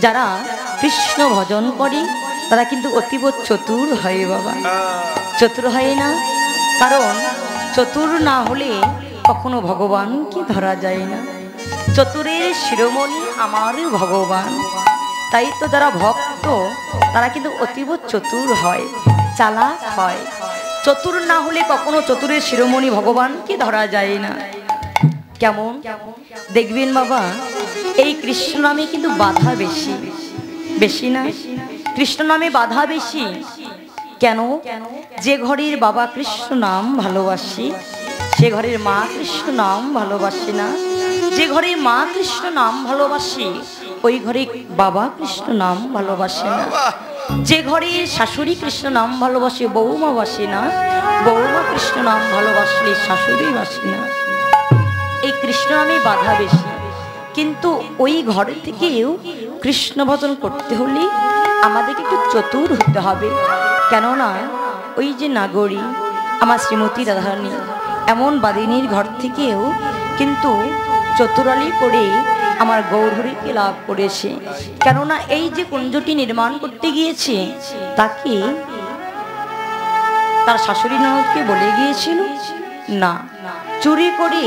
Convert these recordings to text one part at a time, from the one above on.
যারা কৃষ্ণ ভজন করে তারা কিন্তু অতীব চতুর হয় বাবা। চতুর হয় না, কারণ চতুর না হলে কখনো ভগবানকে ধরা যায় না। চতুরের শিরোমণি আমার ভগবান। তাই তো যারা ভক্ত তারা কিন্তু অতীব চতুর হয়, চালাক হয়। চতুর না হলে কখনো চতুরের শিরোমণি ভগবানকে ধরা যায় না। কেমন দেখবেন বাবা, এই কৃষ্ণ নামে কিন্তু বাধা বেশি, বেশি না? কৃষ্ণ নামে বাধা বেশি কেন? যে ঘরের বাবা কৃষ্ণ নাম ভালোবাসি সে ঘরের মা কৃষ্ণ নাম ভালোবাসে না। যে ঘরে মা কৃষ্ণ নাম ভালোবাসে ওই ঘরে বাবা কৃষ্ণ নাম ভালোবাসে না। যে ঘরে শাশুড়ি কৃষ্ণ নাম ভালোবাসে বৌমা বাসে না, বৌমা কৃষ্ণ নাম ভালোবাসলে শাশুড়ি বাসে না। এই কৃষ্ণ নামে বাধা বেশি, কিন্তু ওই ঘর থেকেও কৃষ্ণ ভজন করতে হলে আমাদেরকে একটু চতুর হতে হবে। কেননা ওই যে নাগরী আমার শ্রীমতী রাধারানী এমন বাদিনীর ঘর থেকেও কিন্তু চতুরালি করে আমার গৌরহরিকে লাভ করেছে। কেননা এই যে কুঞ্জটি নির্মাণ করতে গিয়েছে তাকে তার শাশুড়ি ননদকে বলে গিয়েছিল না, চুরি করে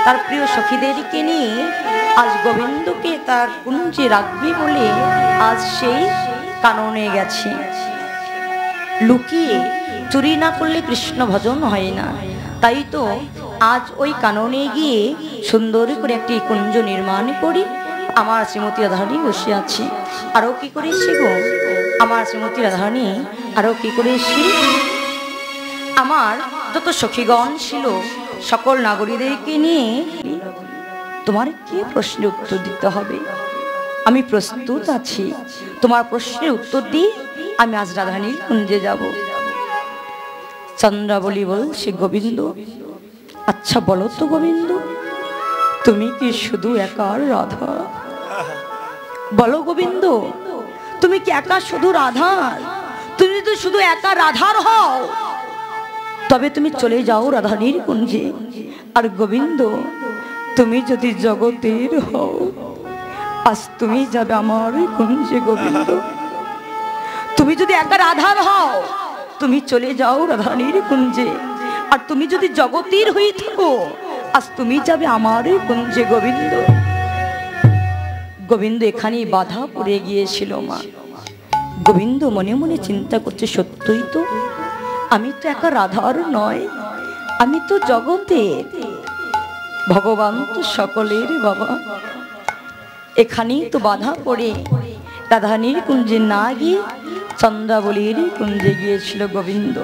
তার প্রিয় সখীদেরকে নিয়ে আজ গোবিন্দকে তার কুঞ্জে রাখবে বলে আজ সেই কাননে গেছে। লুকিয়ে চুরি না করলে কৃষ্ণ ভজন হয় না। তাই তো আজ ওই কাননে গিয়ে সুন্দর করে একটি কুঞ্জ নির্মাণ করি আমার শ্রীমতী রাধারানী বসে আছে। আরও কি করেছি গো আমার শ্রীমতী রাধারানী, আরও কি করেছি, আমার যত সখীগণ ছিল সকল নাগরীদেরকে নিয়ে তোমার কি প্রশ্নের উত্তর দিতে হবে, আমি প্রস্তুত আছি। তোমার প্রশ্নের উত্তর দিয়ে আমি আজ রাধারানীর কুঞ্জে যাব। চন্দ্রাবলী বলছে গোবিন্দ, আচ্ছা বলো তো গোবিন্দ, তুমি কি শুধু একা রাধা? বলো গোবিন্দ, তুমি কি একা শুধু রাধার? তুমি যদি শুধু একা রাধার হও তবে তুমি চলে যাও রাধারানীর কুঞ্জে। আর গোবিন্দ, তুমি যদি জগতের হও আজ তুমি যাবে আমার কুঞ্জে। গোবিন্দ, তুমি যদি একা রাধার হও তুমি চলে যাও রাধারানীর কুঞ্জে। আর তুমি যদি জগতের হয়ে থাকো আজ তুমি যাবে আমার কুঞ্জে। গোবিন্দ, গোবিন্দ এখানেই বাধা পড়ে গিয়েছিল মা। গোবিন্দ মনে মনে চিন্তা করছে, সত্যই তো আমি তো একা রাধার নয়, আমি তো জগতের, ভগবান তো সকলের বাবা। এখানেই তো বাধা পড়ে রাধারানীর কুঞ্জে না গিয়ে চন্দ্রাবলীর কুঞ্জে গিয়েছিল গোবিন্দ।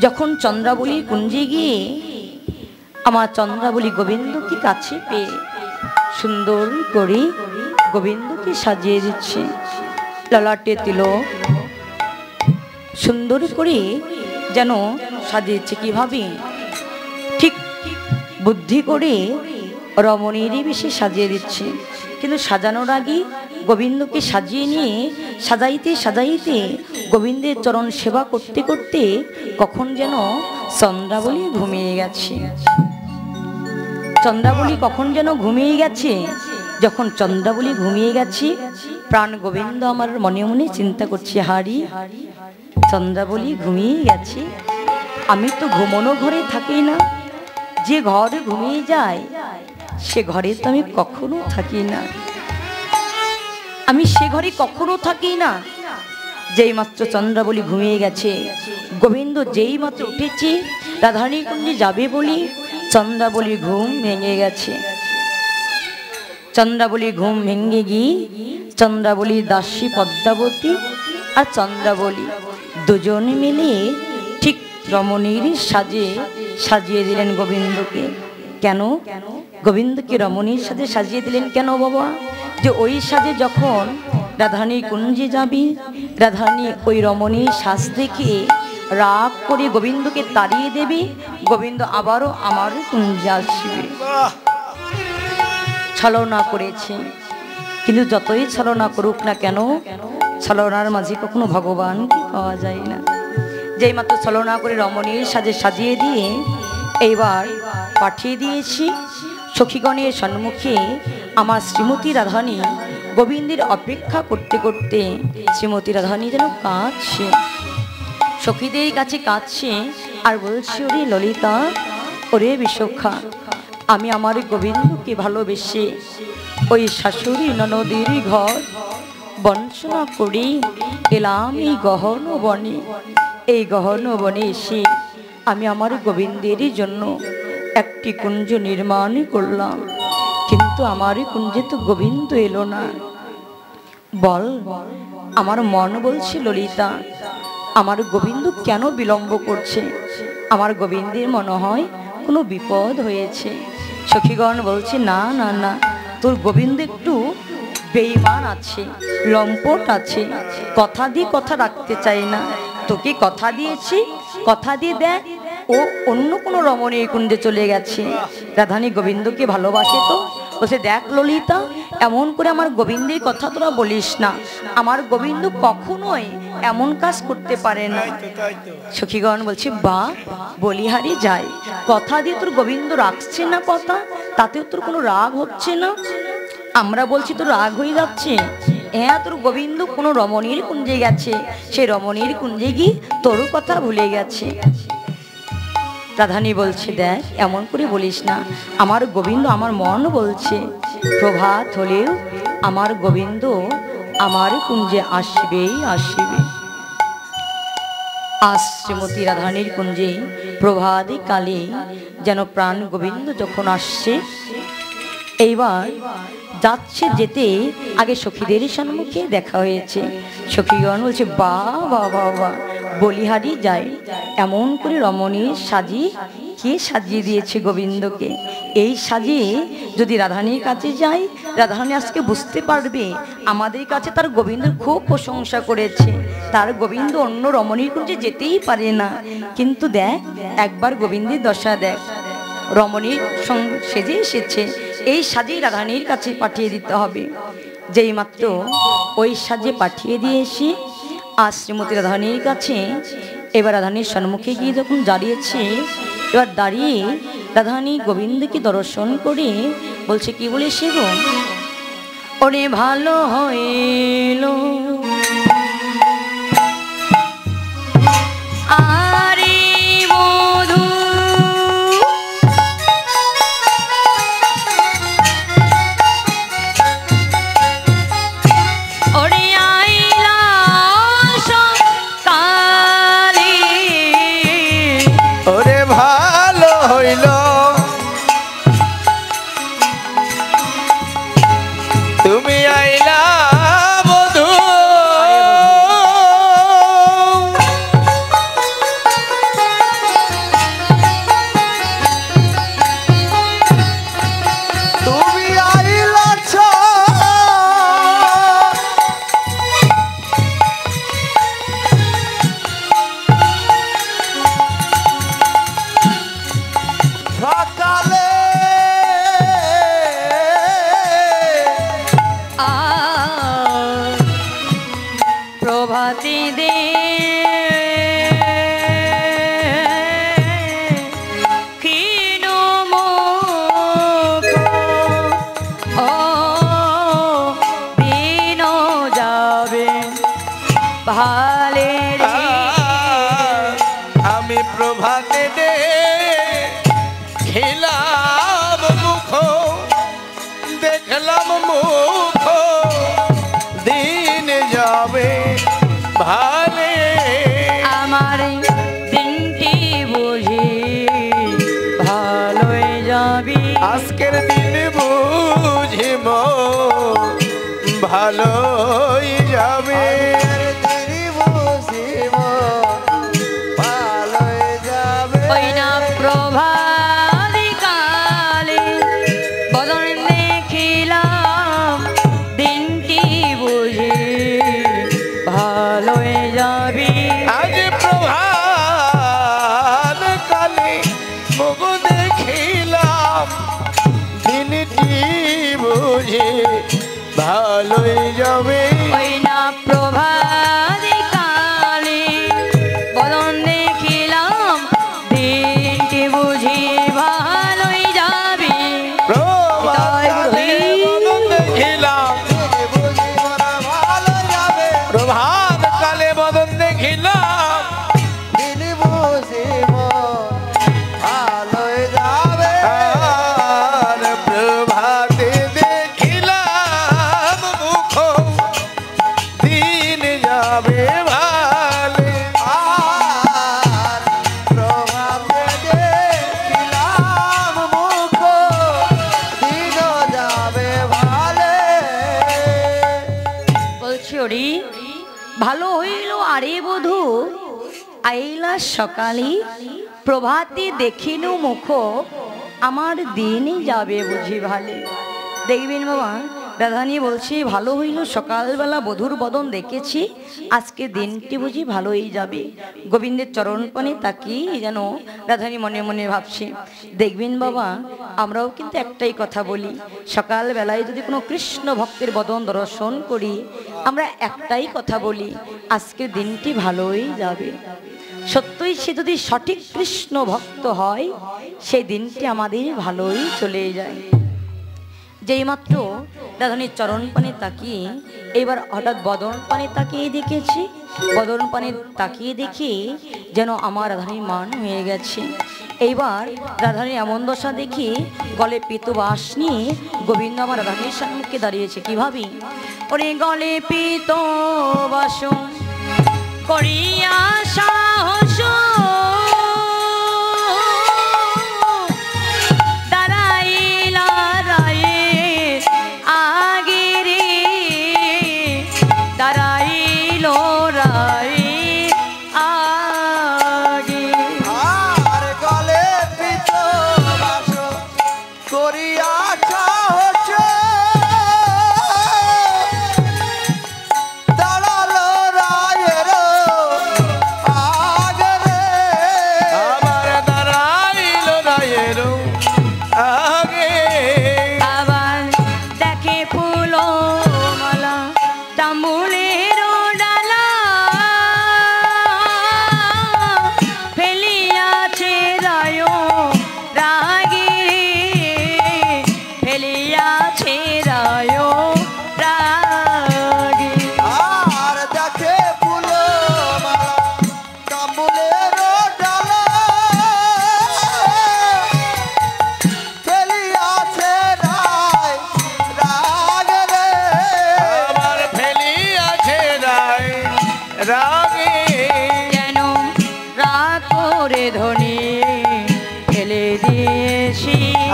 যখন চন্দ্রাবলীর কুঞ্জে গিয়ে আমার চন্দ্রাবলী গোবিন্দকে কাছে পেয়ে সুন্দর করে গোবিন্দকে সাজিয়ে দিচ্ছে। ললাটে তিলক সুন্দর করে যেন সাজিয়েছে। কিভাবে? ঠিক বুদ্ধি করে রমণীরই বেশি সাজিয়ে দিচ্ছে। কিন্তু সাজানোর আগে গোবিন্দকে সাজিয়ে নিয়ে সাজাইতে সাজাইতে গোবিন্দের চরণ সেবা করতে করতে কখন যেন চন্দ্রাবলী ঘুমিয়ে গেছে। চন্দ্রাবলী কখন যেন ঘুমিয়ে গেছে। যখন চন্দ্রাবলী ঘুমিয়ে গেছে প্রাণ গোবিন্দ আমার মনে মনে চিন্তা করছে, হারি চন্দ্রাবলী ঘুমিয়ে গেছে, আমি তো ঘুমনো ঘরে থাকি না। যে ঘরে ঘুমিয়ে যায় সে ঘরে তো আমি কখনো থাকি না, আমি সে ঘরে কখনো থাকি না। যেই মাত্র চন্দ্রাবলী ঘুমিয়ে গেছে, গোবিন্দ যেই মাত্র উঠেছে রাধারানীর কুঞ্জে যাবে বলি চন্দ্রাবলী ঘুম ভেঙে গেছে। চন্দ্রাবলী ঘুম ভেঙে গিয়ে চন্দ্রাবলী দাসী পদ্মাবতী আর চন্দ্রাবলী দুজন মিলে ঠিক রমণীর সাজে সাজিয়ে দিলেন গোবিন্দকে। কেন গোবিন্দকে রমণীর সাজে সাজিয়ে দিলেন কেন বাবা? যে ওই সাজে যখন রাধারানীর কুঞ্জে যাবি, রাধারানী ওই রমণীর সাজ দেখে রাগ করে গোবিন্দকে তাড়িয়ে দেবে, গোবিন্দ আবারও আমার কুঞ্জে আসবে। ছলনা করেছে, কিন্তু যতই ছলনা করুক না কেন ছলনার মাঝে কখনো ভগবানকে পাওয়া যায় না। যেই মাত্র ছলনা করে রমণীর সাজে সাজিয়ে দিয়ে এইবার পাঠিয়ে দিয়েছি সখীগণের সম্মুখে আমার শ্রীমতী রাধারানী গোবিন্দের অপেক্ষা করতে করতে শ্রীমতী রাধারানী যেন কাঁদছে, সখীদের কাছে কাঁদছে আর বলছে, ওরে ললিতা, ওরে বিশাখা, আমি আমার গোবিন্দকে ভালোবেসে ওই শাশুড়ি ননদের ঘর বঞ্চনা করে এলাম এই গহন বনে। এই গহন বনে এসে আমি আমার গোবিন্দের জন্য একটি কুঞ্জ নির্মাণ করলাম, কিন্তু আমার কুঞ্জে তো গোবিন্দ এলো না। বল, আমার মন বলছে ললিতা, আমার গোবিন্দ কেন বিলম্ব করছে? আমার গোবিন্দের মনে হয় কোনো বিপদ হয়েছে। সখীগণ বলছে, না না না, তোর গোবিন্দ একটু বেঈমান আছে, লম্পট আছে, কথা দিয়ে কথা রাখতে চায় না। তোকে কথা দিয়েছি, কথা দিয়ে দেখ, ও অন্য কোনো রমণীর কুঞ্জে চলে গেছে। রাধারানী গোবিন্দকে ভালোবাসে তো, বলছে, দেখ ললিতা, এমন করে আমার গোবিন্দের কথা তোরা বলিস না, আমার গোবিন্দ কখনোই এমন কাজ করতে পারে না। সখীগণ বলছে, বা বলিহারি যায়, কথা দিয়ে তোর গোবিন্দ রাখছে না কথা, তাতেও তোর কোনো রাগ হচ্ছে না? আমরা বলছি তোর রাগ হয়ে যাচ্ছে। হ্যাঁ, তোর গোবিন্দ কোনো রমণীর কুঞ্জে গেছে, সেই রমণীর কুঞ্জে গিয়ে তোর কথা ভুলে গেছে। রাধারানী বলছে, দেখ, এমন করে বলিস না, আমার গোবিন্দ, আমার মন বলছে প্রভাত হলেও আমার গোবিন্দ আমার কুঞ্জে আসবেই আসবে। আজ শ্রীমতী রাধারানীর কুঞ্জে প্রভাতী কালে যেন প্রাণ গোবিন্দ যখন আসছে, এইবার যাচ্ছে, যেতে আগে সখীদের সম্মুখে দেখা হয়েছে। সখীগণ বলছে, বা বা বা বা, বলিহারি যায়, এমন করে রমণীর সাজি কে সাজিয়ে দিয়েছে গোবিন্দকে। এই সাজিয়ে যদি রাধারানীর কাছে যাই, রাধারানী আজকে বুঝতে পারবে আমাদের কাছে তার গোবিন্দের খুব প্রশংসা করেছে, তার গোবিন্দ অন্য রমণীর কুঞ্জে যেতেই পারে না। কিন্তু দেখ, একবার গোবিন্দের দশা দেখ, রমণীর সঙ্গে সেজে এসেছে, এই সাজেই রাধারানীর কাছে পাঠিয়ে দিতে হবে। যেই মাত্র ওই সাজে পাঠিয়ে দিয়েছি, আজ শ্রীমতী রাধারানীর কাছে, এবার রাধারানীর সম্মুখে গিয়ে যখন দাঁড়িয়েছে, এবার দাঁড়িয়ে রাধারানী গোবিন্দকে দর্শন করে বলছে, কি বলে সে গো, ওরে ভালো হইল আরে মধু, ওরে আইলা সকালে, ওরে ভালো হইল তুমি আইলা বধূ, তুমি আইলা সকালে, প্রভাতী দে ক্ষীণ মুখ, ও দিন যাবে ভালে রে। আমি প্রভাতে দে খেলাম মুখ, দেখলাম মুখ, দিন যাবে ভালে। আমার দিনটি বুঝি ভালোই যাবি, আজকের দিন বুঝিম ভালোই যাবে, ভালোই যাবে। ওই না প্রভাতী কালে বদন দেখিলাম, দিনটি বুঝি ভালোই যাবি। আজ প্রভাত কালে মুখ দেখিলাম, দিনটি বুঝে ভালোই যাবে। ওই না প্রভাতী কালে বদন দেখিলাম, দিনটি বুঝি ভালোই যাবি। প্রভাত কালে মুখ দেখিলাম, ওরে ভালো হইল আরে বধূ আইলা সকালে প্রভাতে দেখিনু মুখ আমার দিনই যাবে বুঝি ভালে। দেখবেন বাবা রাধারানী বলছি ভালো হইল সকালবেলা বধূর বদন দেখেছি আজকে দিনটি বুঝি ভালোই যাবে। গোবিন্দের চরণ পানে তাকিয়ে যেন রাধারানী মনে মনে ভাবছে। দেখবেন বাবা আমরাও কিন্তু একটাই কথা বলি, সকালবেলায় যদি কোনো কৃষ্ণ ভক্তের বদন দর্শন করি আমরা একটাই কথা বলি আজকে দিনটি ভালোই যাবে। সত্যই সে যদি সঠিক কৃষ্ণ ভক্ত হয় সেই দিনটি আমাদের ভালোই চলে যায়। যেই মাত্র রাধারানীর চরণ পানে তাকিয়ে এবার হঠাৎ বদন পানে তাকিয়ে দেখেছি, বদন পানে তাকিয়ে দেখি যেন আমার রাধারানীর মান হয়ে গেছে। এইবার রাধারানীর এমন দশা দেখি গলে পিতবাস নিয়ে গোবিন্দ আমার রাধারানীর সম্মুখে দাঁড়িয়েছে। কিভাবে? ওরে গলে পিতবাস করিয়া সাহস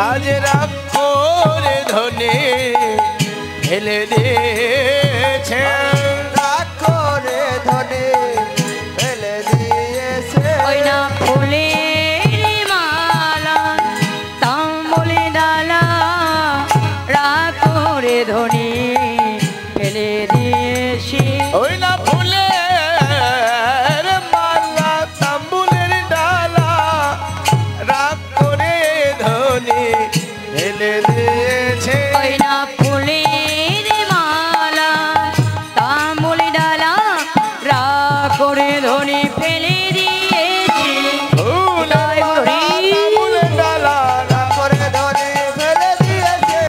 আজ রাগ করে ধনে ফেলে দে